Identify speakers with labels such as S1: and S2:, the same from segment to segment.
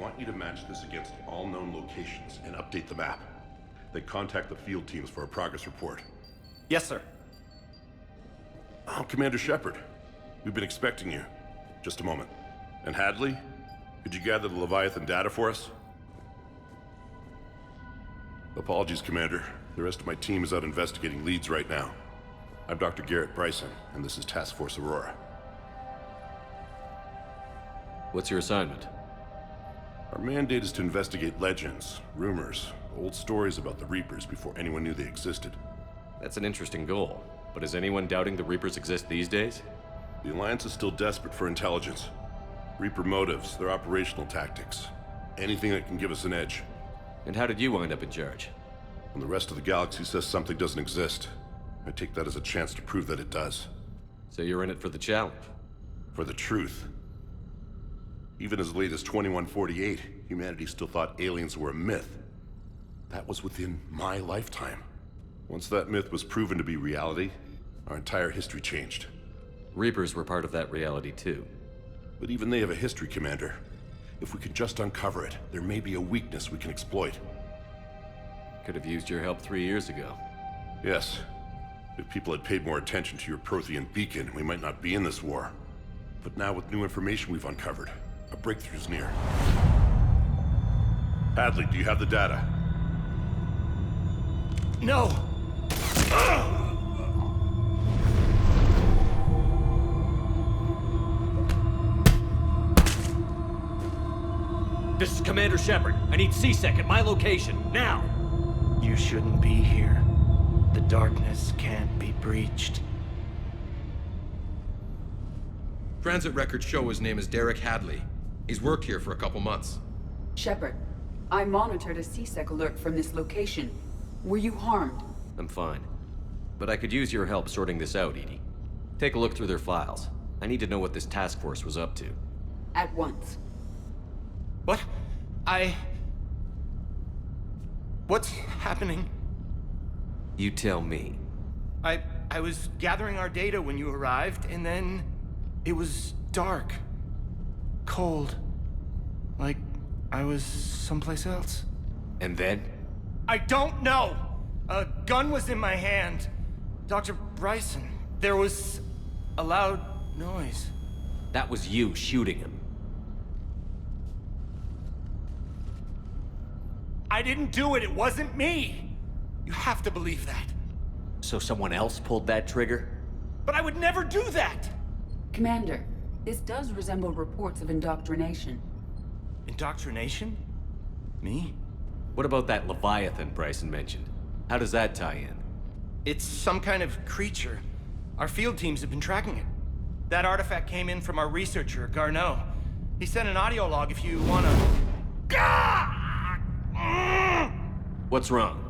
S1: want you to match this against all known locations and update the map. Then contact the field teams for a progress report.
S2: Yes, sir.
S1: Oh, Commander Shepard. We've been expecting you. Just a moment. And Hadley, could you gather the Leviathan data for us? Apologies, Commander. The rest of my team is out investigating leads right now. I'm Dr. Garrett Bryson, and this is Task Force Aurora.
S3: What's your assignment?
S1: Our mandate is to investigate legends, rumors, old stories about the Reapers before anyone knew they existed.
S3: That's an interesting goal, but is anyone doubting the Reapers exist these days?
S1: The Alliance is still desperate for intelligence. Reaper motives, their operational tactics. Anything that can give us an edge.
S3: And how did you wind up in charge?
S1: When the rest of the galaxy says something doesn't exist, I take that as a chance to prove that it does.
S3: So you're in it for the challenge?
S1: For the truth. Even as late as 2148, humanity still thought aliens were a myth. That was within my lifetime. Once that myth was proven to be reality, our entire history changed.
S3: Reapers were part of that reality too.
S1: But even they have a history, Commander. If we can just uncover it, there may be a weakness we can exploit.
S3: Could have used your help 3 years ago.
S1: Yes. If people had paid more attention to your Prothean beacon, we might not be in this war. But now with new information we've uncovered, a breakthrough's near. Hadley, do you have the data?
S2: No!
S3: This is Commander Shepard. I need C-Sec at my location, now!
S4: You shouldn't be here. The darkness can't be breached.
S5: Transit records show his name is Derek Hadley. He's worked here for a couple months.
S6: Shepard, I monitored a C-Sec alert from this location. Were you harmed?
S3: I'm fine. But I could use your help sorting this out, Edie. Take a look through their files. I need to know what this task force was up to.
S6: At once.
S4: What? What's happening?
S3: You tell me.
S4: I was gathering our data when you arrived, and then it was dark. Cold. Like I was someplace else.
S3: And then?
S4: I don't know! A gun was in my hand. Dr. Bryson, there was a loud noise.
S3: That was you shooting him.
S4: I didn't do it, it wasn't me! You have to believe that.
S3: So someone else pulled that trigger?
S4: But I would never do that!
S6: Commander, this does resemble reports of indoctrination.
S4: Indoctrination? Me?
S3: What about that Leviathan Bryson mentioned? How does that tie in?
S4: It's some kind of creature. Our field teams have been tracking it. That artifact came in from our researcher, Garneau. He sent an audio log if you wanna...
S3: What's wrong?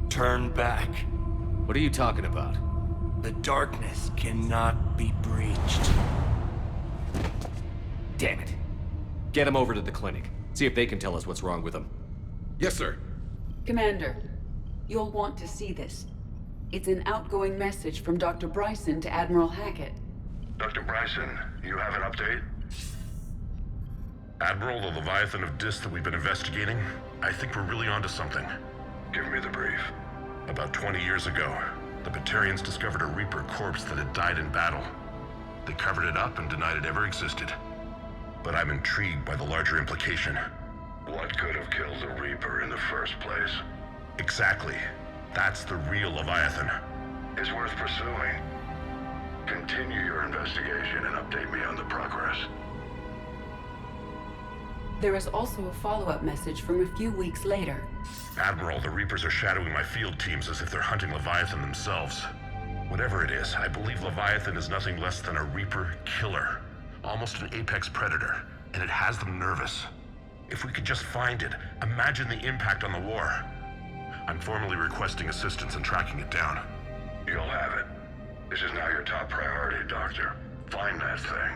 S4: Turn back.
S3: What are you talking about?
S4: The darkness cannot be breached.
S3: Damn it. Get him over to the clinic. See if they can tell us what's wrong with him.
S5: Yes, sir.
S6: Commander, you'll want to see this. It's an outgoing message from Dr. Bryson to Admiral Hackett.
S1: Dr. Bryson, you have an update? Admiral, the Leviathan of Dis that we've been investigating, I think we're really onto something. Give me the brief. About 20 years ago, the Batarians discovered a Reaper corpse that had died in battle. They covered it up and denied it ever existed. But I'm intrigued by the larger implication. What could have killed the Reaper in the first place? Exactly. That's the real Leviathan. It's worth pursuing. Continue your investigation and update me on the progress.
S6: There is also a follow-up message from a few weeks later.
S1: Admiral, the Reapers are shadowing my field teams as if they're hunting Leviathan themselves. Whatever it is, I believe Leviathan is nothing less than a Reaper killer. Almost an apex predator, and it has them nervous. If we could just find it, imagine the impact on the war. I'm formally requesting assistance in tracking it down. You'll have it. This is now your top priority, Doctor. Find that thing.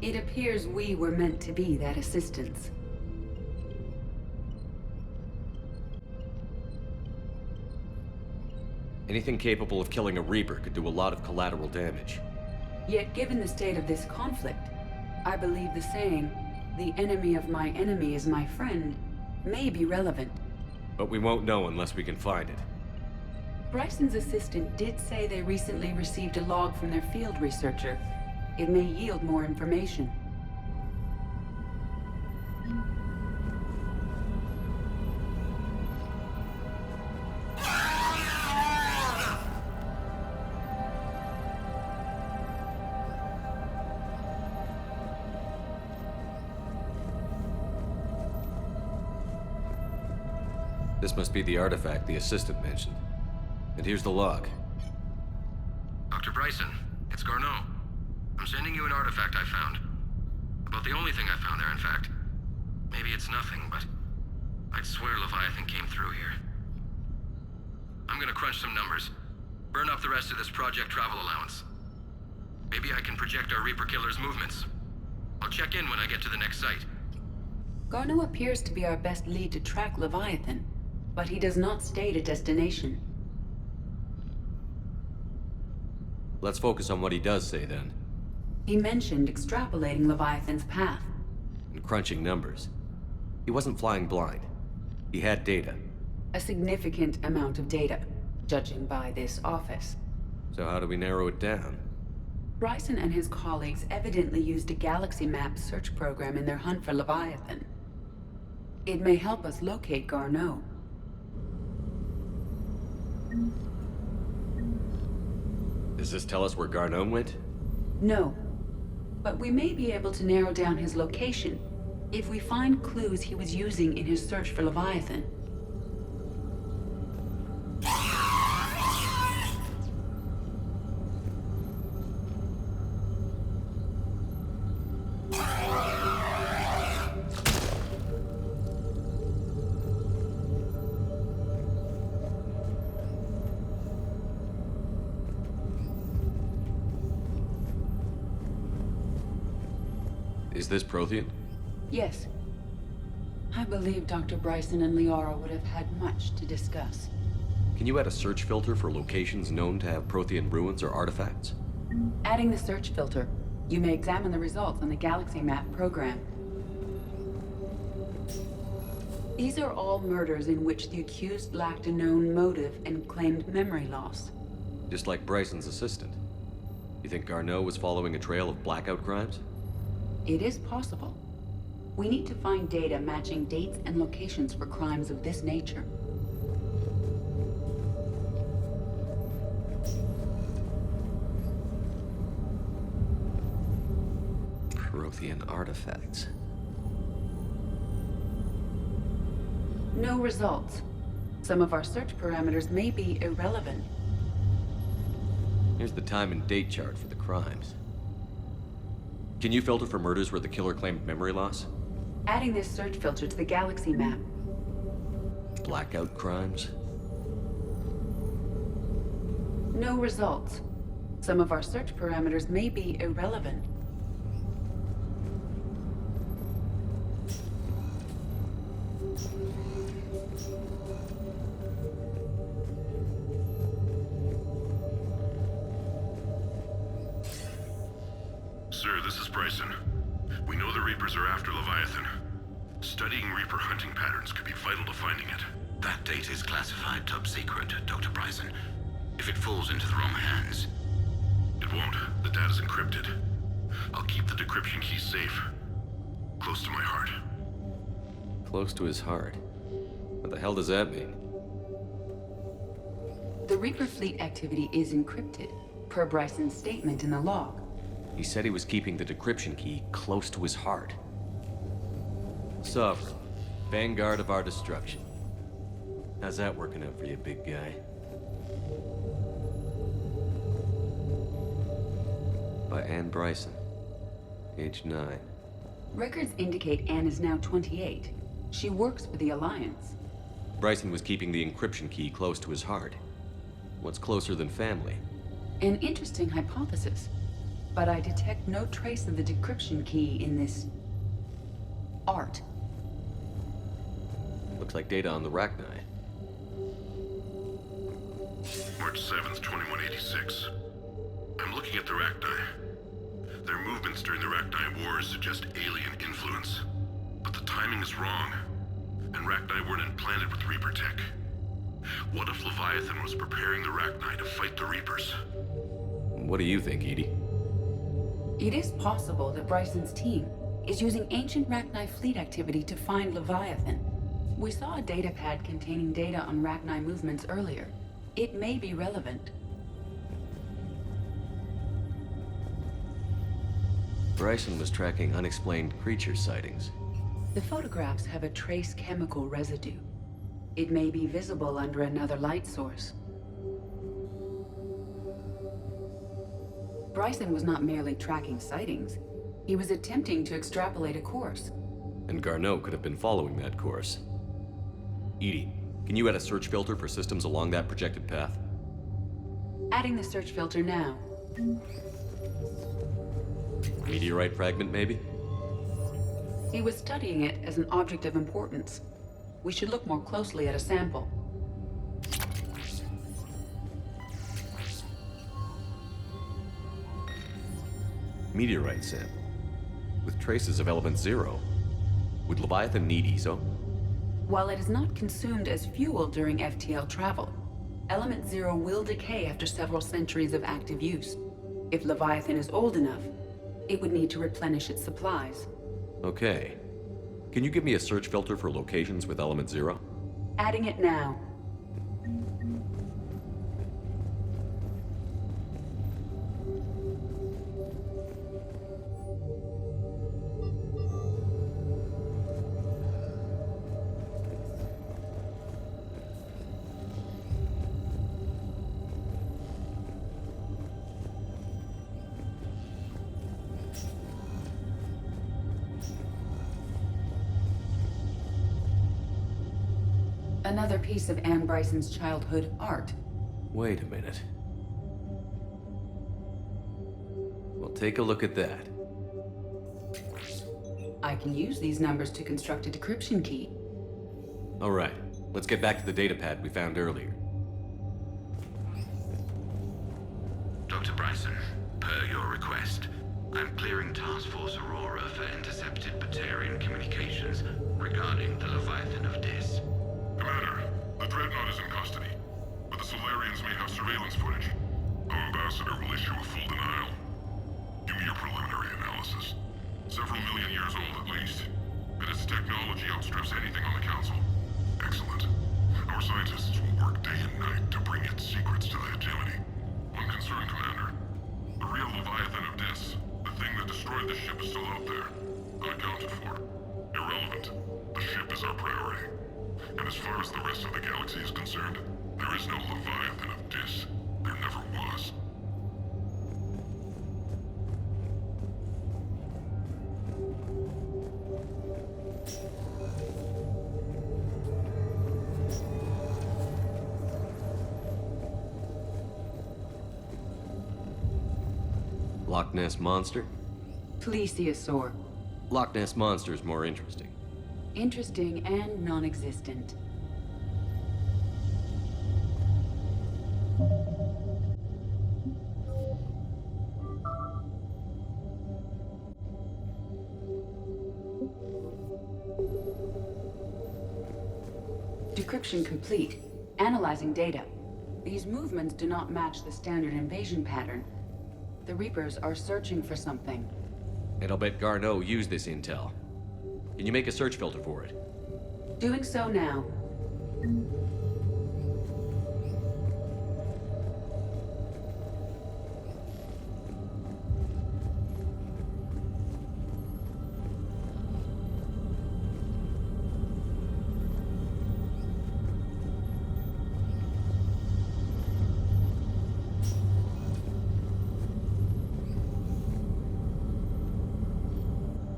S6: It appears we were meant to be that assistance.
S3: Anything capable of killing a Reaper could do a lot of collateral damage.
S6: Yet given the state of this conflict, I believe the saying, the enemy of my enemy is my friend may be relevant.
S3: But we won't know unless we can find it.
S6: Bryson's assistant did say they recently received a log from their field researcher. It may yield more information.
S3: This must be the artifact the assistant mentioned. And here's the log.
S5: Dr. Bryson, it's Garneau. I'm sending you an artifact I found. About the only thing I found there, in fact. Maybe it's nothing, but I'd swear Leviathan came through here. I'm gonna crunch some numbers. Burn up the rest of this project travel allowance. Maybe I can project our Reaper Killer's movements. I'll check in when I get to the next site.
S6: Garneau appears to be our best lead to track Leviathan, but he does not state a destination.
S3: Let's focus on what he does say then.
S6: He mentioned extrapolating Leviathan's path.
S3: And crunching numbers. He wasn't flying blind. He had data.
S6: A significant amount of data, judging by this office.
S3: So how do we narrow it down?
S6: Bryson and his colleagues evidently used a galaxy map search program in their hunt for Leviathan. It may help us locate Garneau.
S3: Does this tell us where Garneau went?
S6: No, but we may be able to narrow down his location if we find clues he was using in his search for Leviathan.
S3: Is this Prothean?
S6: Yes. I believe Dr. Bryson and Liara would have had much to discuss.
S3: Can you add a search filter for locations known to have Prothean ruins or artifacts?
S6: Adding the search filter, you may examine the results on the galaxy map program. These are all murders in which the accused lacked a known motive and claimed memory loss.
S3: Just like Bryson's assistant. You think Garneau was following a trail of blackout crimes?
S6: It is possible. We need to find data matching dates and locations for crimes of this nature.
S3: Prothean artifacts.
S6: No results. Some of our search parameters may be irrelevant.
S3: Here's the time and date chart for the crimes. Can you filter for murders where the killer claimed memory loss?
S6: Adding this search filter to the galaxy map.
S3: Blackout crimes?
S6: No results. Some of our search parameters may be irrelevant.
S1: Sir, this is Bryson. We know the Reapers are after Leviathan. Studying Reaper hunting patterns could be vital to finding it.
S2: That data is classified top secret, Dr. Bryson. If it falls into the wrong hands...
S1: It won't. The data's encrypted. I'll keep the decryption key safe. Close to my heart.
S3: Close to his heart. What the hell does that mean?
S6: The Reaper fleet activity is encrypted, per Bryson's statement in the log.
S3: He said he was keeping the decryption key close to his heart. Sovereign, vanguard of our destruction. How's that working out for you, big guy? By Anne Bryson, age 9.
S6: Records indicate Anne is now 28. She works for the Alliance.
S3: Bryson was keeping the encryption key close to his heart. What's closer than family?
S6: An interesting hypothesis. But I detect no trace of the decryption key in this... art.
S3: Looks like data on the Rachni.
S1: March 7th, 2186. I'm looking at the Rachni. Their movements during the Rachni Wars suggest alien influence. But the timing is wrong, and Rachni weren't implanted with Reaper tech. What if Leviathan was preparing the Rachni to fight the Reapers?
S3: What do you think, Edie?
S6: It is possible that Bryson's team is using ancient Rachni fleet activity to find Leviathan. We saw a data pad containing data on Rachni movements earlier. It may be relevant.
S3: Bryson was tracking unexplained creature sightings.
S6: The photographs have a trace chemical residue. It may be visible under another light source. Bryson was not merely tracking sightings. He was attempting to extrapolate a course.
S3: And Garneau could have been following that course. Edie, can you add a search filter for systems along that projected path?
S6: Adding the search filter now.
S3: Meteorite fragment, maybe?
S6: He was studying it as an object of importance. We should look more closely at a sample.
S3: Meteorite sample. With traces of element 0. Would Leviathan need ESO?
S6: While it is not consumed as fuel during FTL travel, element 0 will decay after several centuries of active use. If Leviathan is old enough, it would need to replenish its supplies.
S3: Okay. Can you give me a search filter for locations with element 0?
S6: Adding it now. Another piece of Anne Bryson's childhood art.
S3: Wait a minute. Well, take a look at that.
S6: I can use these numbers to construct a decryption key.
S3: All right, let's get back to the data pad we found earlier.
S2: Dr. Bryson, per your request, I'm clearing Task Force Aurora for intercepted Batarian communications regarding the Leviathan of Dis.
S1: Commander, the Dreadnought is in custody, but the Solarians may have surveillance footage. Our ambassador will issue a full denial. Give me your preliminary analysis. Several million years old at least, and its technology outstrips anything on the Council. Excellent. Our scientists will work day and night to bring its secrets to the hegemony. One concern, Commander. The real Leviathan of Dis, the thing that destroyed the ship, is still out there. Unaccounted for. Irrelevant. The ship is our priority. And as far as the rest of the galaxy is concerned, there is no Leviathan of Dis. There never was.
S3: Loch Ness Monster?
S6: Plesiosaur.
S3: Loch Ness Monster is more interesting.
S6: Interesting and non-existent. Decryption complete. Analyzing data. These movements do not match the standard invasion pattern. The Reapers are searching for something.
S3: And I'll bet Garneau used this intel. Can you make a search filter for it?
S6: Doing so now.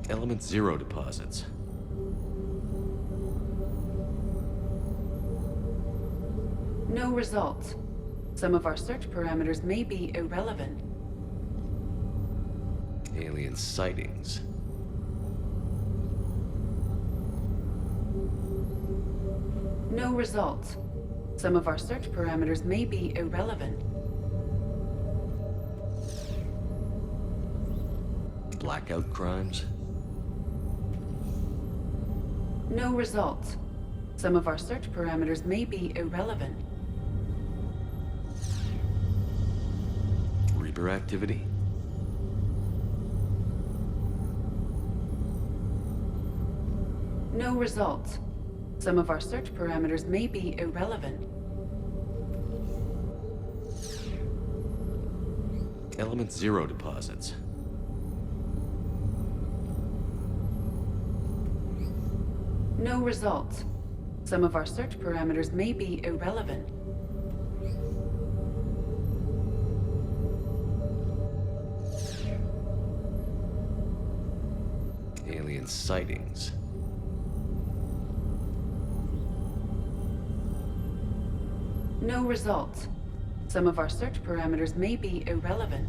S3: Element 0 deposits.
S6: No results. Some of our search parameters may be irrelevant.
S3: Alien sightings.
S6: No results. Some of our search parameters may be irrelevant.
S3: Blackout crimes?
S6: No results. Some of our search parameters may be irrelevant.
S3: Reaper activity?
S6: No results. Some of our search parameters may be irrelevant.
S3: Element 0 deposits.
S6: No results. Some of our search parameters may be irrelevant.
S3: Alien sightings.
S6: No results. Some of our search parameters may be irrelevant.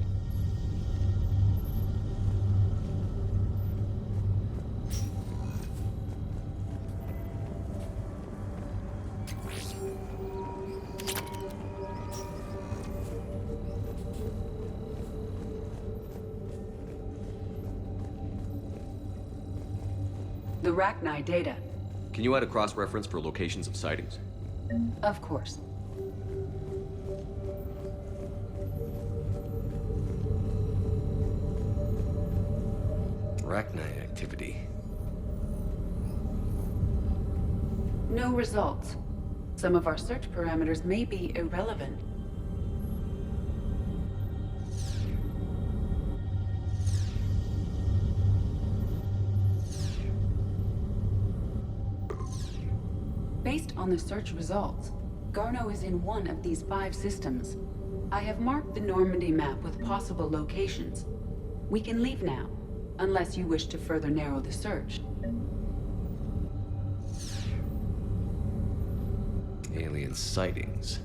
S6: The Rachni data.
S3: Can you add a cross-reference for locations of sightings?
S6: Of course.
S3: Rachni activity.
S6: No results. Some of our search parameters may be irrelevant. Based on the search results, Garneau is in one of these 5 systems. I have marked the Normandy map with possible locations. We can leave now, unless you wish to further narrow the search.
S3: Alien sightings.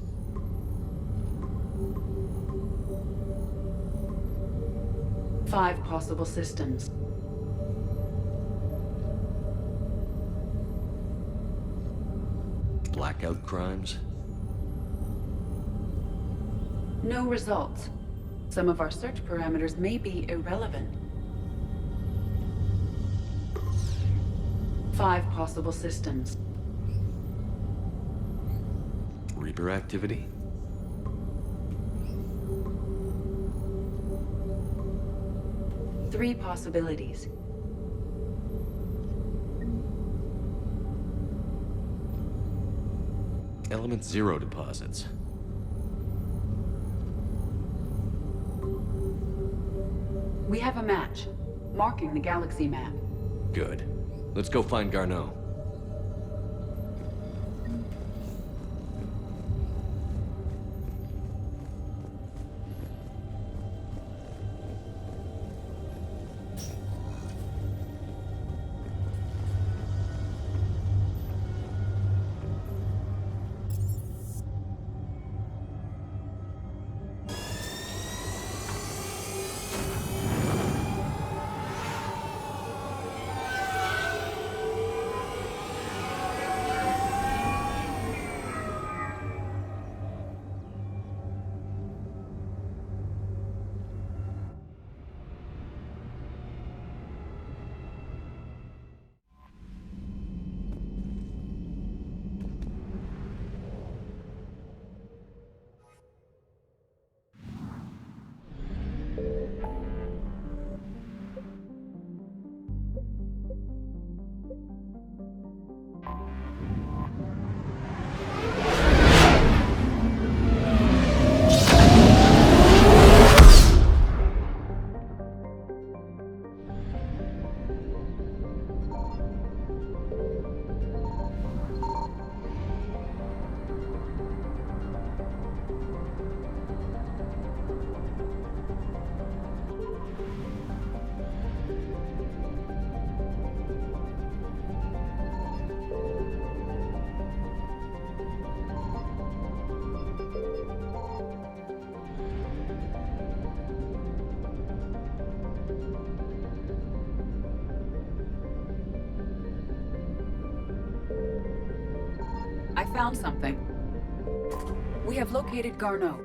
S6: Five possible systems.
S3: Blackout crimes?
S6: No results. Some of our search parameters may be irrelevant. 5 possible systems.
S3: Reaper activity?
S6: Three possibilities.
S3: Element 0 deposits.
S6: We have a match, marking the galaxy map.
S3: Good. Let's go find Garneau.
S6: I found something. We have located Garneau.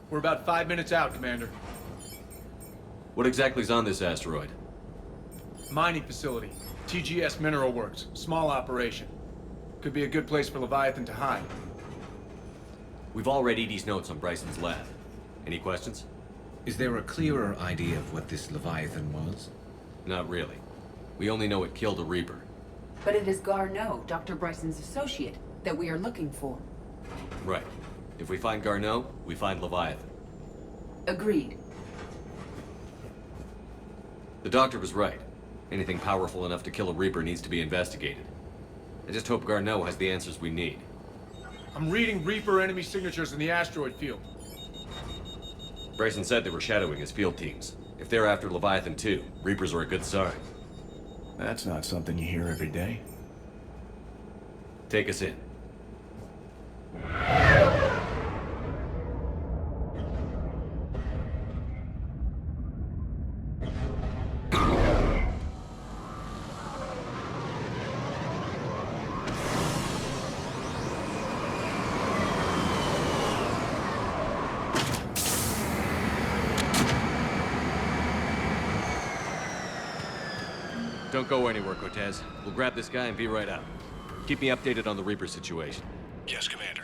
S7: We're about 5 minutes out, Commander.
S3: What exactly is on this asteroid?
S7: Mining facility. TGS Mineral Works. Small operation. Could be a good place for Leviathan to hide.
S3: We've all read Edie's notes on Bryson's lab. Any questions?
S8: Is there a clearer idea of what this Leviathan was?
S3: Not really. We only know it killed a Reaper.
S6: But it is Garneau, Dr. Bryson's associate, that we are looking for.
S3: Right. If we find Garneau, we find Leviathan.
S6: Agreed.
S3: The doctor was right. Anything powerful enough to kill a Reaper needs to be investigated. I just hope Garneau has the answers we need.
S7: I'm reading Reaper enemy signatures in the asteroid field.
S3: Bryson said they were shadowing his field teams. If they're after Leviathan too, Reapers are a good sign.
S4: That's not something you hear every day.
S3: Take us in. Don't go anywhere, Cortez. We'll grab this guy and be right out. Keep me updated on the Reaper situation.
S1: Yes, Commander.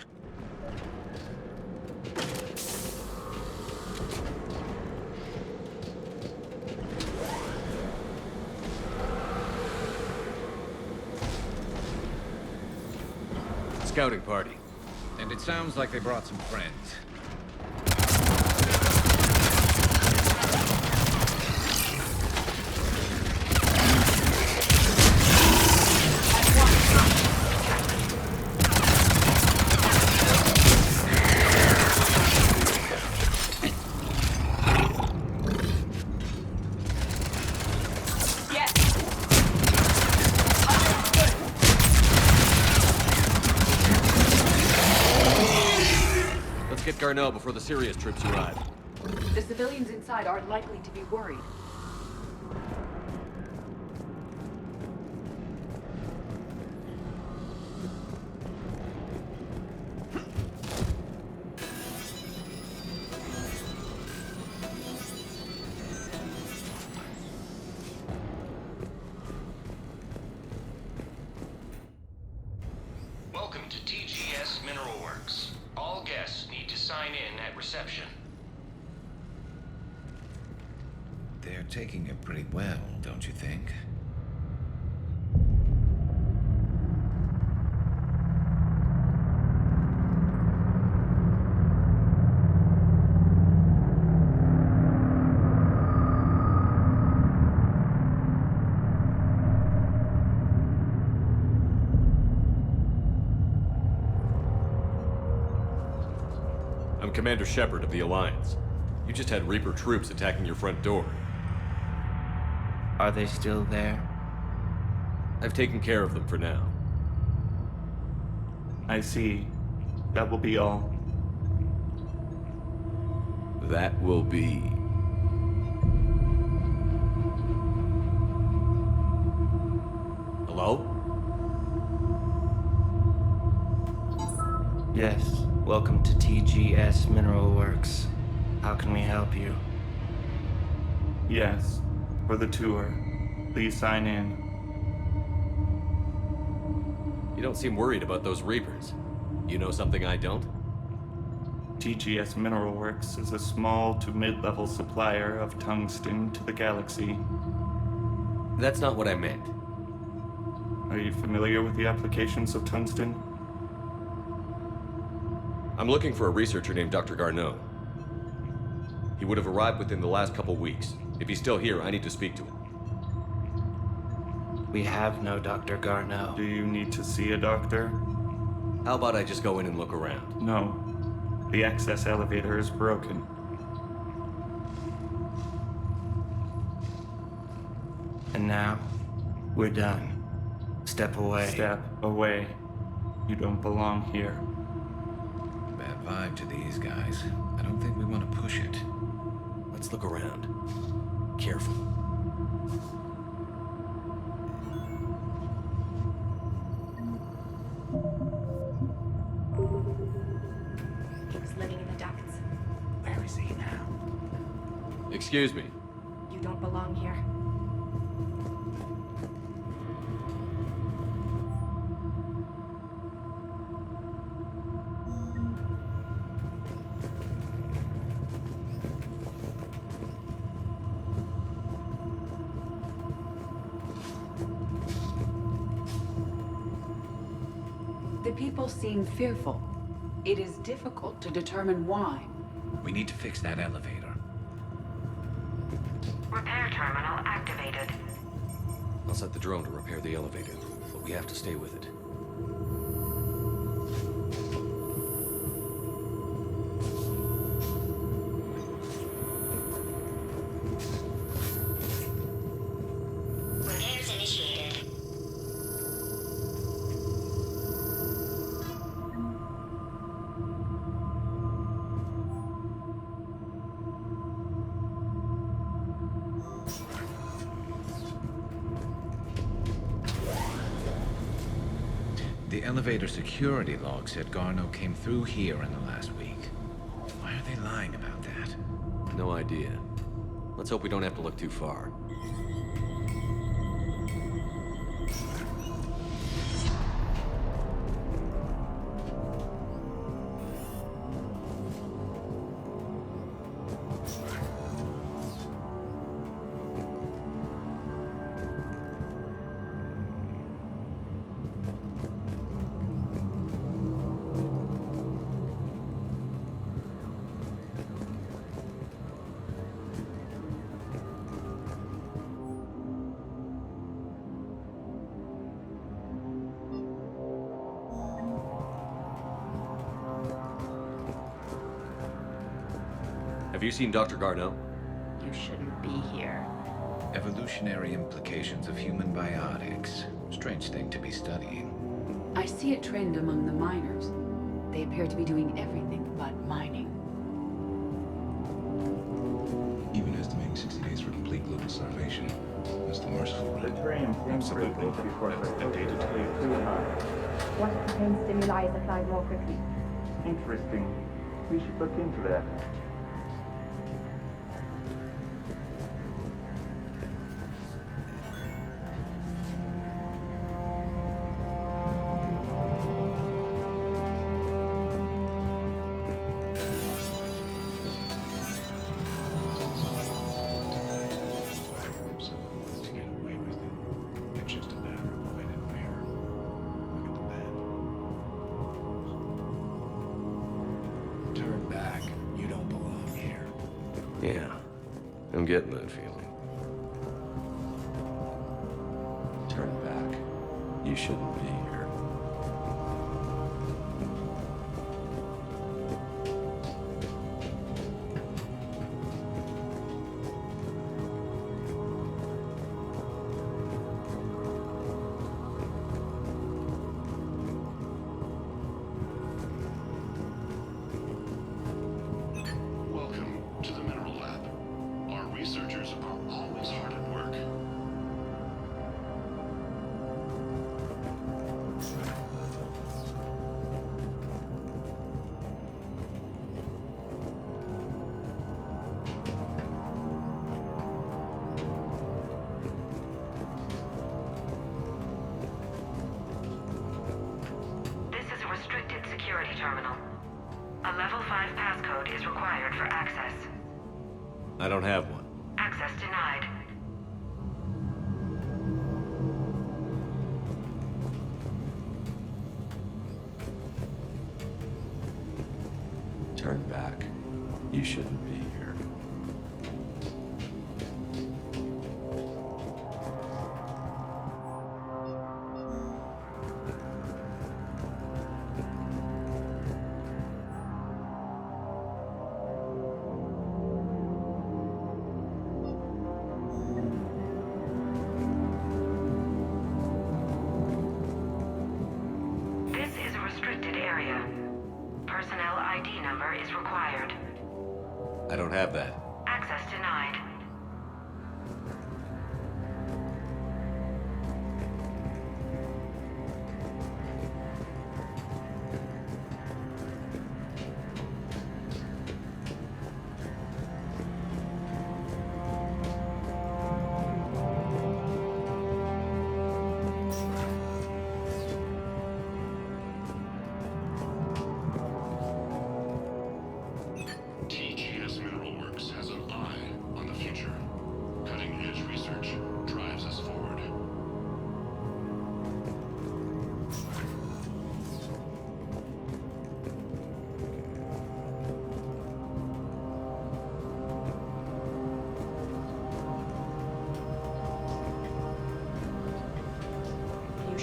S3: Scouting party.
S8: And it sounds like they brought some friends.
S3: Let's get Garneau before the serious troops arrive.
S6: The civilians inside aren't likely to be worried.
S5: Welcome to TGS Mineral Works. All guests need to sign in at reception.
S8: They're taking it pretty well, don't you think?
S3: I'm Commander Shepard of the Alliance. You just had Reaper troops attacking your front door.
S4: Are they still there?
S3: I've taken care of them for now.
S9: I see. That will be all.
S3: That will be... Hello?
S4: Yes. Welcome to TGS Mineral Works. How can we help you?
S9: Yes, for the tour. Please sign in.
S3: You don't seem worried about those Reapers. You know something I don't?
S9: TGS Mineral Works is a small to mid-level supplier of tungsten to the galaxy.
S3: That's not what I meant.
S9: Are you familiar with the applications of tungsten?
S3: I'm looking for a researcher named Dr. Garneau. He would have arrived within the last couple weeks. If he's still here, I need to speak to him.
S4: We have no Dr. Garneau.
S9: Do you need to see a doctor?
S3: How about I just go in and look around?
S9: No. The access elevator is broken.
S4: And now, we're done. Step away.
S9: Step away. You don't belong here.
S8: Bad vibe to these guys. I don't think we want to push it.
S3: Let's look around. Careful.
S10: He was living in the ducts.
S4: Where
S3: Excuse me.
S10: You don't belong here.
S6: The people seem fearful. It is difficult to determine why.
S8: We need to fix that elevator.
S10: Repair terminal activated.
S3: I'll set the drone to repair the elevator, but we have to stay with it.
S10: Repairs initiated.
S8: The elevator security log said Garneau came through here in the last week. Why are they lying about that?
S3: No idea. Let's hope we don't have to look too far. Have you seen Dr. Garneau?
S10: You shouldn't be here.
S8: Evolutionary implications of human biotics. Strange thing to be studying.
S6: I see a trend among the miners. They appear to be doing everything but mining.
S11: Even estimating 60 days for complete global starvation. That's the merciful.
S9: The terrain seems to
S8: Absolutely.
S9: before precipitated to be too high.
S10: What if the pain stimuli is applied more quickly?
S9: Interesting. We should look into that.
S11: So, to get away with it, it's just a matter of when and where. Look at the map. Turn back. You don't belong here.
S3: Yeah, I'm getting that feeling.
S11: Turn back.
S3: You shouldn't be here.
S1: Welcome to the Mineral Lab. Our researchers are always hard at work.
S10: This is a restricted security terminal. A level 5 passcode is required for access.
S3: I don't have one.
S10: Access denied.
S3: Turn back. You shouldn't be here.
S10: This is a restricted area. Personnel ID number is required.
S3: I don't have that.
S10: Access denied.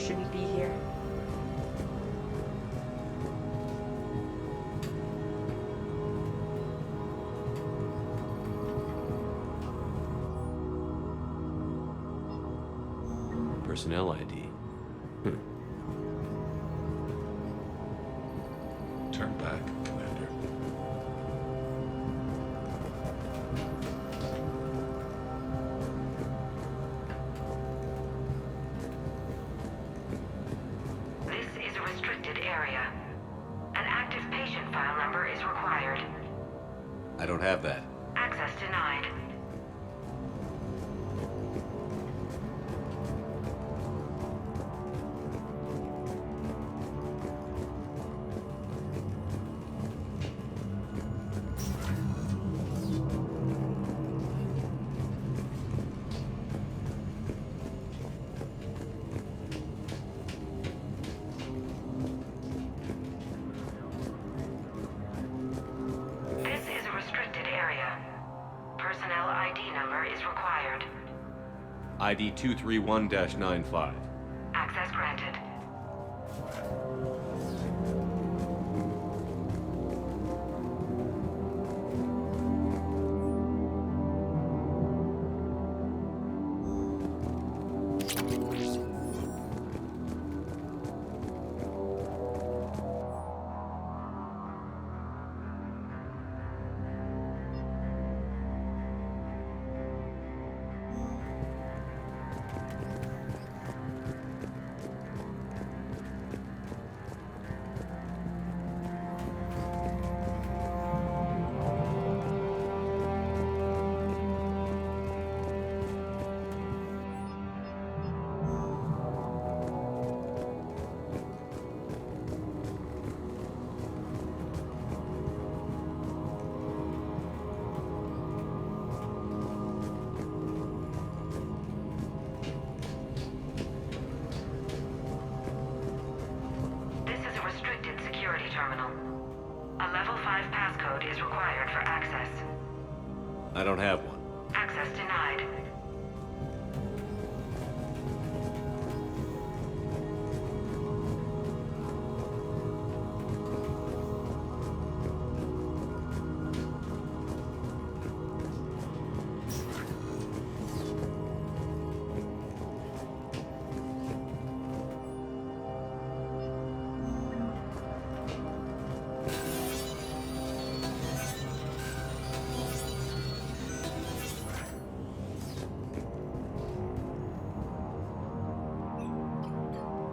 S12: shouldn't be here.
S3: Personnel ID.
S11: Turn back, Commander.
S10: This is a restricted area. An active patient file number is required.
S3: I don't have that.
S10: Access denied. This is a restricted area. Personnel ID number is required.
S3: ID 231-95.
S10: Access granted. This is a restricted security terminal. A level 5 passcode is required for access.
S3: I don't have one.
S10: Access denied.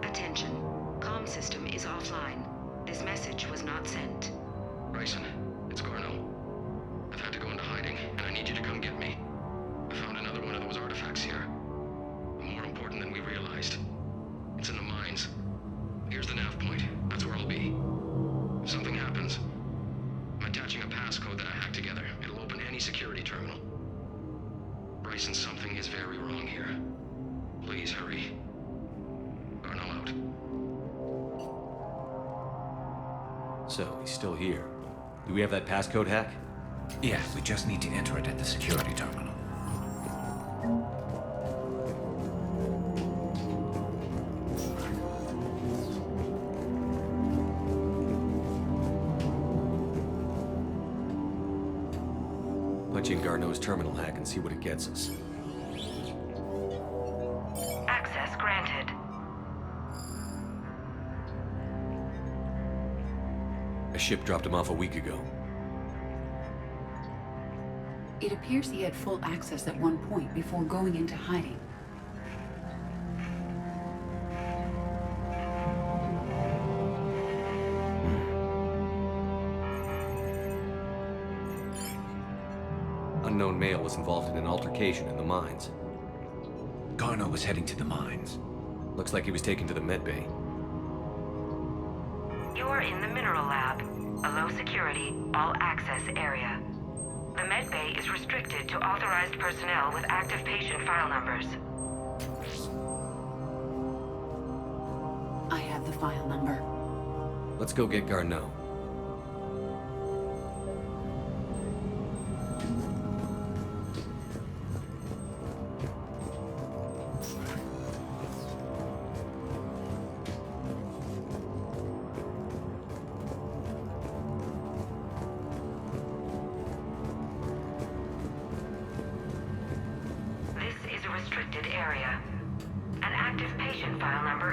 S13: Attention. Comm system is offline. This message was not sent.
S5: Bryson, it's Garno. I've had to go into hiding, and I need you to come get me. I found another one of those artifacts here. More important than we realized. It's in the mines. Here's the nav point. That's where I'll be. If something happens, I'm attaching a passcode that I hacked together. It'll open any security terminal. Bryson, something is very wrong here. Please hurry. Garno out.
S3: So, he's still here. Do we have that passcode hack?
S8: Yeah, we just need to enter it at the security terminal.
S3: Punch in Garneau's terminal hack and see what it gets us.
S10: Access granted.
S3: A ship dropped him off a week ago.
S6: It appears he had full access at one point before going into hiding.
S3: Unknown male was involved in an altercation in the mines.
S8: Garno was heading to the mines.
S3: Looks like he was taken to the med bay.
S10: You are in the mineral lab, a low security, all access area. The med bay is restricted to authorized personnel with active patient file numbers.
S6: I have the file number.
S3: Let's go get Garneau.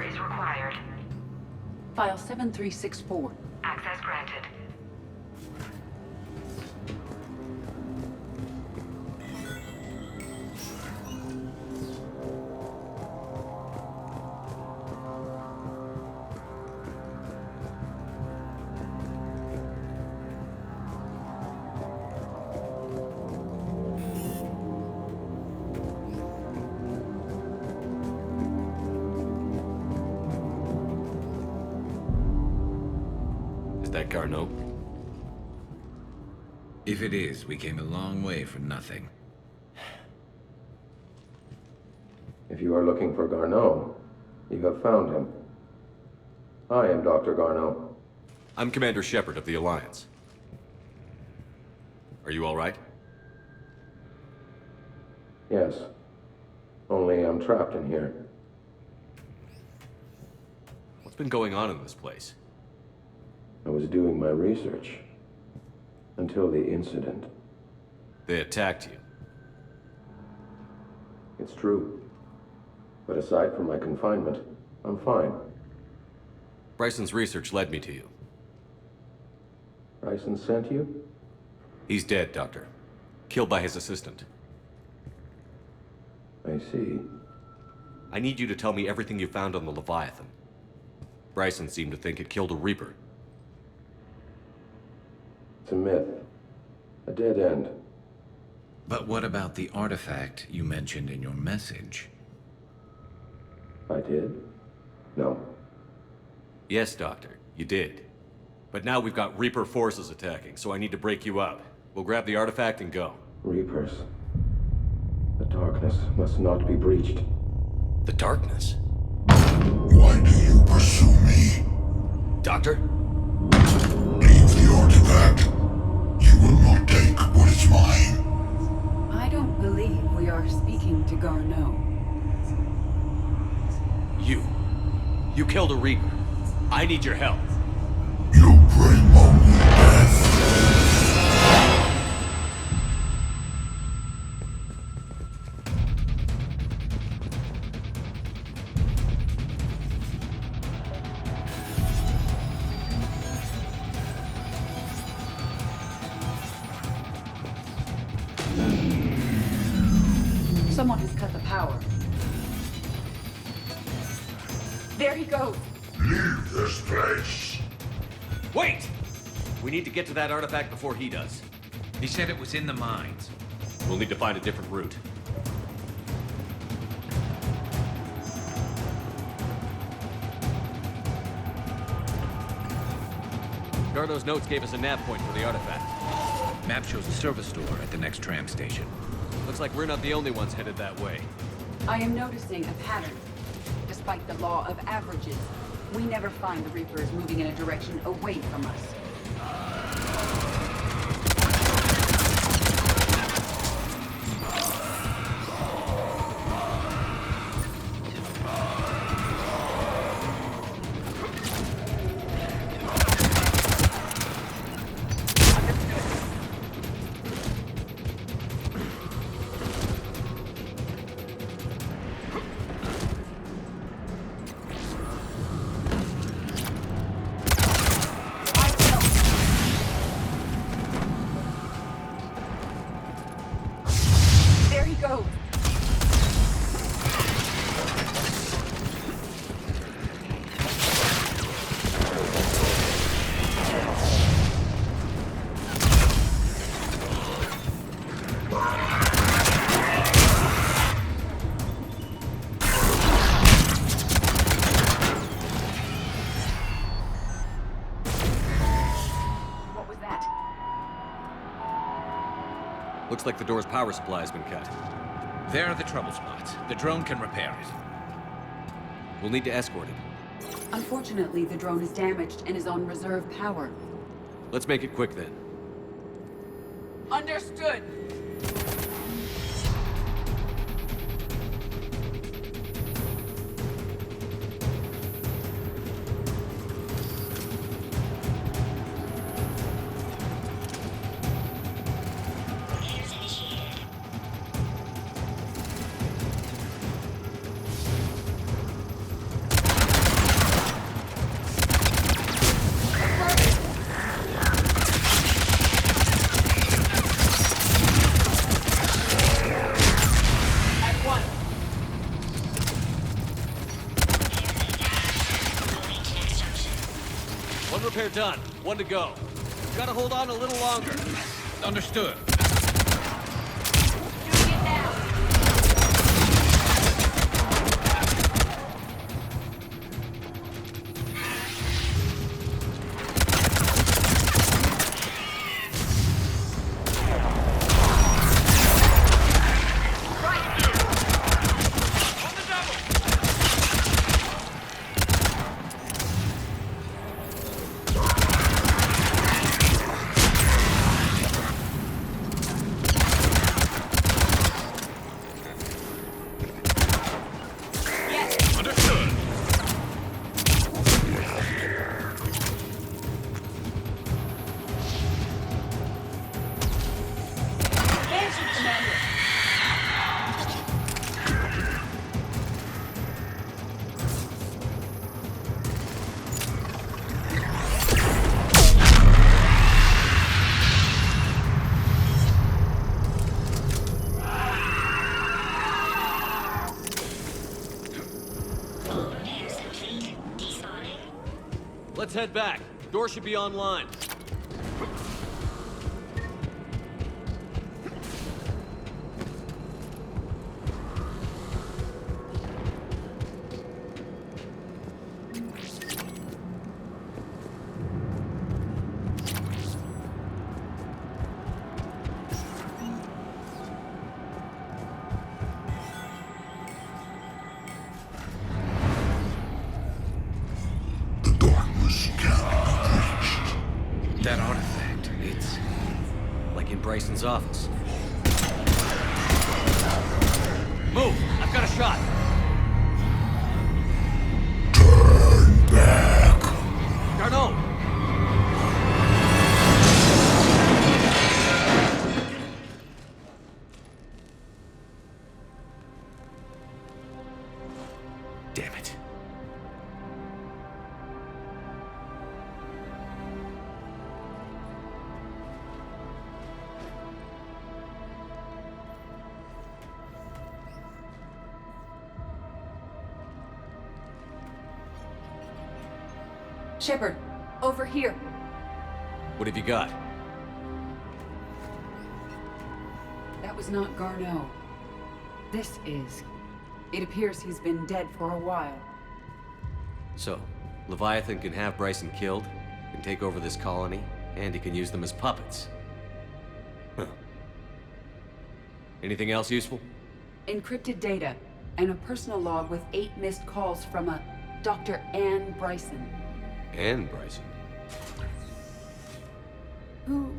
S10: is required.
S6: File 7364.
S10: Access granted.
S3: Is that Garneau?
S8: If it is, we came a long way for nothing.
S12: If you are looking for Garneau, you have found him. I am Dr. Garneau.
S3: I'm Commander Shepard of the Alliance. Are you all right?
S12: Yes. Only I'm trapped in here.
S3: What's been going on in this place?
S12: I was doing my research. Until the incident.
S3: They attacked you.
S12: It's true. But aside from my confinement, I'm fine.
S3: Bryson's research led me to you.
S12: Bryson sent you?
S3: He's dead, Doctor. Killed by his assistant.
S12: I see.
S3: I need you to tell me everything you found on the Leviathan. Bryson seemed to think it killed a Reaper.
S12: It's a myth. A dead end.
S8: But what about the artifact you mentioned in your message?
S12: I did? No.
S3: Yes, Doctor, you did. But now we've got Reaper forces attacking, so I need to break you up. We'll grab the artifact and go.
S12: Reapers. The darkness must not be breached.
S3: The darkness?
S14: Why do you pursue me?
S3: Doctor?
S14: Leave the artifact. You will not take what is mine.
S6: I don't believe we are speaking to Garneau.
S3: You killed a Reaper. I need your help.
S14: You bring only death.
S6: Someone has cut the power. There he goes.
S14: Leave this place.
S3: Wait! We need to get to that artifact before he does.
S8: He said it was in the mines.
S3: We'll need to find a different route. Garneau's notes gave us a nav point for the artifact.
S8: Map shows a service door at the next tram station.
S3: Looks like we're not the only ones headed that way.
S6: I am noticing a pattern. Despite the law of averages, we never find the Reapers moving in a direction away from us.
S3: Looks like the door's power supply has been cut.
S8: There are the trouble spots. The drone can repair it.
S3: We'll need to escort it.
S6: Unfortunately, the drone is damaged and is on reserve power.
S3: Let's make it quick then.
S6: Understood!
S14: Repairs initiated.
S3: One repair done. One to go. Gotta hold on a little longer.
S8: Understood.
S3: Let's head back. Door should be online.
S8: That artifact, it's...
S3: Like in Bryson's office. Move! I've got a shot!
S14: Turn back.
S3: Garneau!
S8: Damn it.
S6: Shepard, over here.
S3: What have you got?
S6: That was not Garneau. This is. It appears he's been dead for a while.
S3: So, Leviathan can have Bryson killed, can take over this colony, and he can use them as puppets. Huh. Anything else useful?
S6: Encrypted data, and a personal log with 8 missed calls from a Dr. Ann Bryson.
S3: Ann Bryson?
S15: Who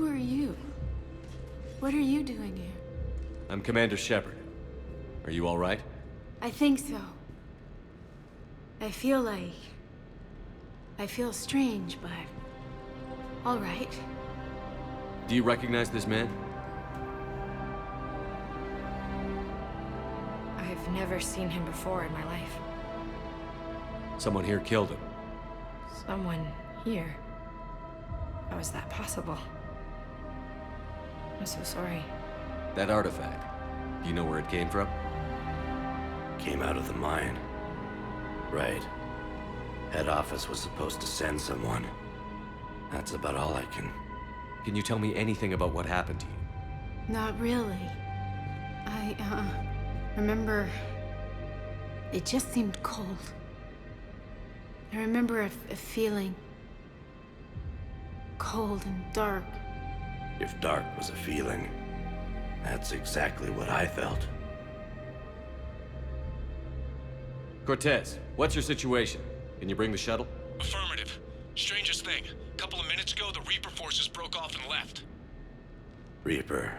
S15: are you? What are you doing here?
S3: I'm Commander Shepard. Are you all right?
S15: I think so. I feel strange, but... all right.
S3: Do you recognize this man?
S15: I've never seen him before in my life.
S3: Someone here killed him.
S15: Someone here? How is that possible? I'm so sorry.
S3: That artifact, do you know where it came from?
S16: Came out of the mine. Right. Head office was supposed to send someone. That's about all I can...
S3: Can you tell me anything about what happened to you?
S15: Not really. I, remember... It just seemed cold. I remember a feeling... cold and dark.
S16: If dark was a feeling, that's exactly what I felt.
S3: Cortez, what's your situation? Can you bring the shuttle?
S17: Affirmative. Strangest thing. A couple of minutes ago, the Reaper forces broke off and left.
S16: Reaper.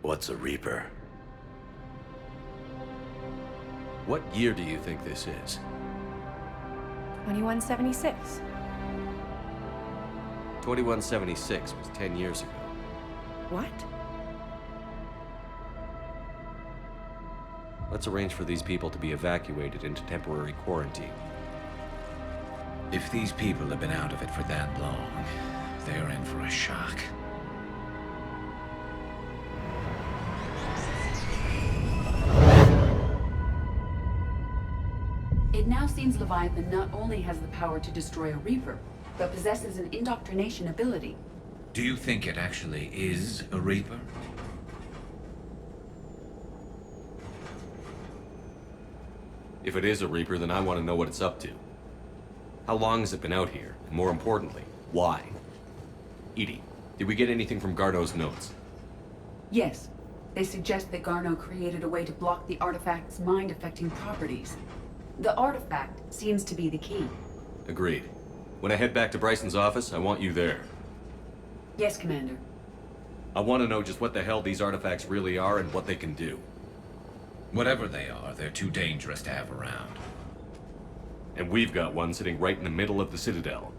S16: What's a Reaper?
S3: What year do you think this is?
S15: 2176.
S3: 2176 was 10 years ago.
S15: What?
S3: Let's arrange for these people to be evacuated into temporary quarantine.
S8: If these people have been out of it for that long, they're in for a shock.
S6: It now seems Leviathan not only has the power to destroy a Reaper, but possesses an indoctrination ability.
S8: Do you think it actually is a Reaper?
S3: If it is a Reaper, then I want to know what it's up to. How long has it been out here? And more importantly, why? Edie, did we get anything from Garneau's notes?
S6: Yes. They suggest that Garneau created a way to block the artifact's mind-affecting properties. The artifact seems to be the key.
S3: Agreed. When I head back to Bryson's office, I want you there.
S6: Yes, Commander.
S3: I want to know just what the hell these artifacts really are and what they can do.
S8: Whatever they are, they're too dangerous to have around.
S3: And we've got one sitting right in the middle of the Citadel.